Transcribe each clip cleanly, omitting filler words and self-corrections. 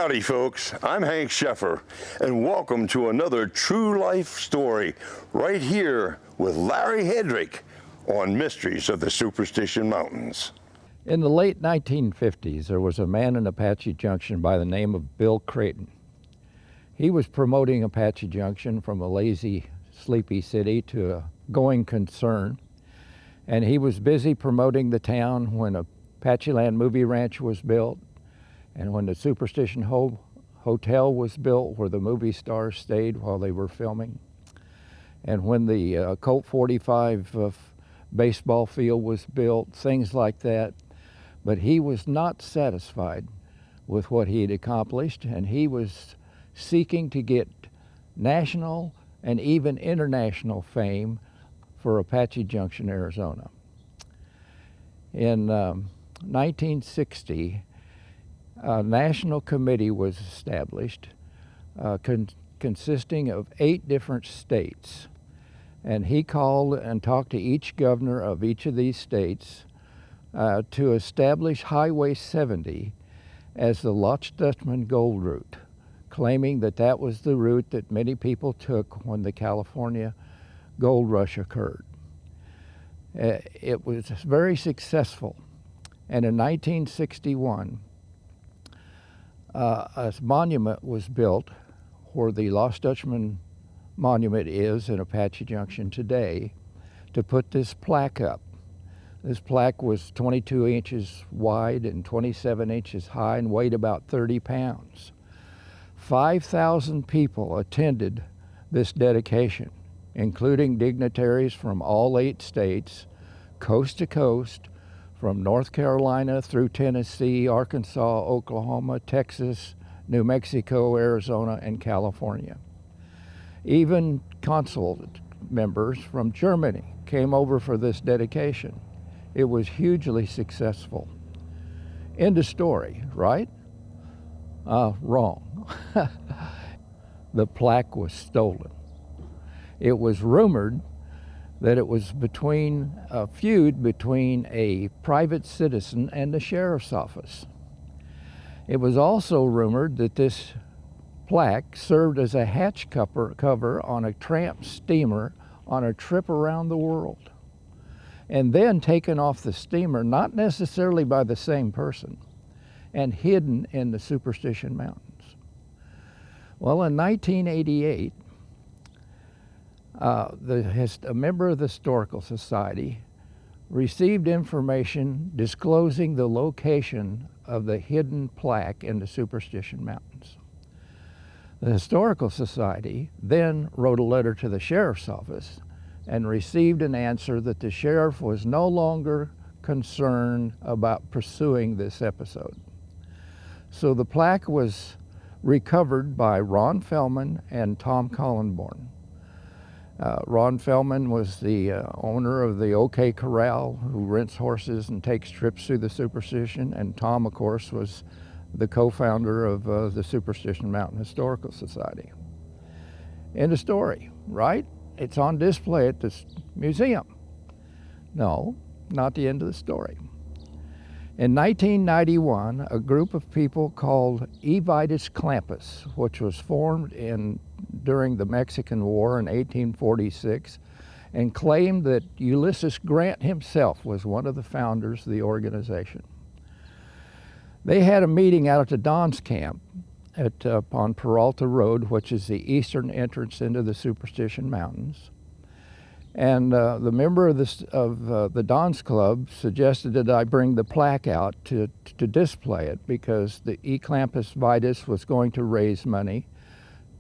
Howdy folks, I'm Hank Sheffer, and welcome to another true life story right here with Larry Hedrick on Mysteries of the Superstition Mountains. In the late 1950s, there was a man in Apache Junction by the name of Bill Creighton. He was promoting Apache Junction from a lazy, sleepy city to a going concern, and he was busy promoting the town when Apacheland Movie Ranch was built, and when the Superstition Hotel was built where the movie stars stayed while they were filming, and when the Colt 45 baseball field was built, things like that. But he was not satisfied with what he had accomplished, and he was seeking to get national and even international fame for Apache Junction, Arizona. In 1960, a national committee was established consisting of 8 different states. And he called and talked to each governor of each of these states to establish Highway 70 as the Lost Dutchman Gold Route, claiming that that was the route that many people took when the California gold rush occurred. It was very successful. And in 1961, a monument was built where the Lost Dutchman Monument is in Apache Junction today to put this plaque up. This plaque was 22 inches wide and 27 inches high and weighed about 30 pounds. 5,000 people attended this dedication, including dignitaries from all 8 states, coast to coast, from North Carolina through Tennessee, Arkansas, Oklahoma, Texas, New Mexico, Arizona, and California. Even consulate members from Germany came over for this dedication. It was hugely successful. End of story, right? Wrong. The plaque was stolen. It was rumored that it was between a feud between a private citizen and the sheriff's office. It was also rumored that this plaque served as a hatch cover on a tramp steamer on a trip around the world, and then taken off the steamer, not necessarily by the same person, and hidden in the Superstition Mountains. Well, in 1988, a member of the Historical Society received information disclosing the location of the hidden plaque in the Superstition Mountains. The Historical Society then wrote a letter to the sheriff's office and received an answer that the sheriff was no longer concerned about pursuing this episode. So the plaque was recovered by Ron Feldman and Tom Collenborn. Ron Feldman was the owner of the OK Corral, who rents horses and takes trips through the Superstition, and Tom, of course, was the co-founder of the Superstition Mountain Historical Society. End of story, right? It's on display at this museum. No, not the end of the story. In 1991, a group of people called Evitus Clampus, which was formed during the Mexican War in 1846, and claimed that Ulysses Grant himself was one of the founders of the organization. They had a meeting out at the Don's Camp on Peralta Road, which is the eastern entrance into the Superstition Mountains. And the member of the Don's Club suggested that I bring the plaque out to display it, because the E. Clampus Vitus was going to raise money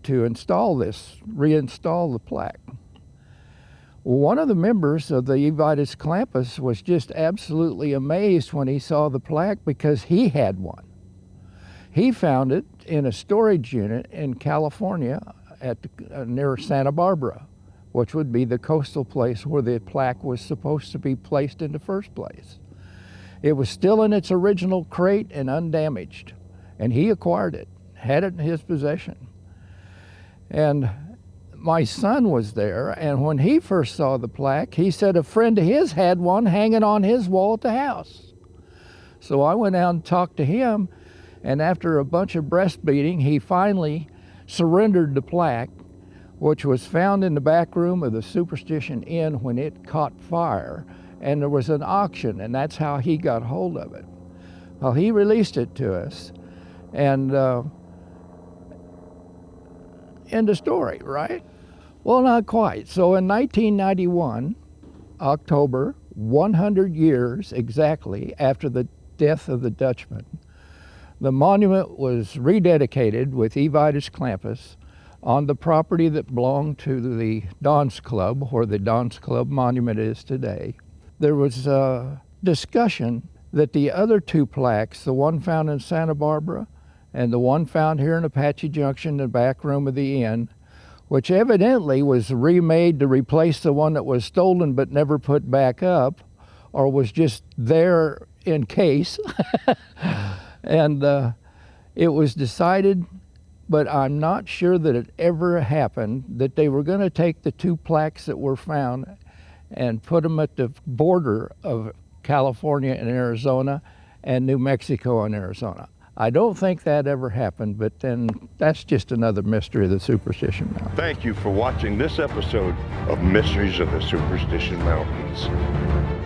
to reinstall the plaque. One of the members of the Evitus Clampus was just absolutely amazed when he saw the plaque, because he had one. He found it in a storage unit in California near Santa Barbara, which would be the coastal place where the plaque was supposed to be placed in the first place. It was still in its original crate and undamaged, and he acquired it, had it in his possession. And my son was there, and when he first saw the plaque, he said a friend of his had one hanging on his wall at the house. So I went out and talked to him, And after a bunch of breastbeating, he finally surrendered the plaque, which was found in the back room of the Superstition Inn when it caught fire. And there was an auction, and that's how he got hold of it. Well, he released it to us, and end of story, right? Well, not quite. So in 1991, October, 100 years exactly after the death of the Dutchman, the monument was rededicated with E Vitus Clampus on the property that belonged to the Don's Club, where the Don's Club monument is today. There was a discussion that the other two plaques, the one found in Santa Barbara and the one found here in Apache Junction in the back room of the inn, which evidently was remade to replace the one that was stolen but never put back up, or was just there in case. And it was decided, but I'm not sure that it ever happened, that they were going to take the two plaques that were found and put them at the border of California and Arizona and New Mexico and Arizona. I don't think that ever happened, but then that's just another mystery of the Superstition Mountains. Thank you for watching this episode of Mysteries of the Superstition Mountains.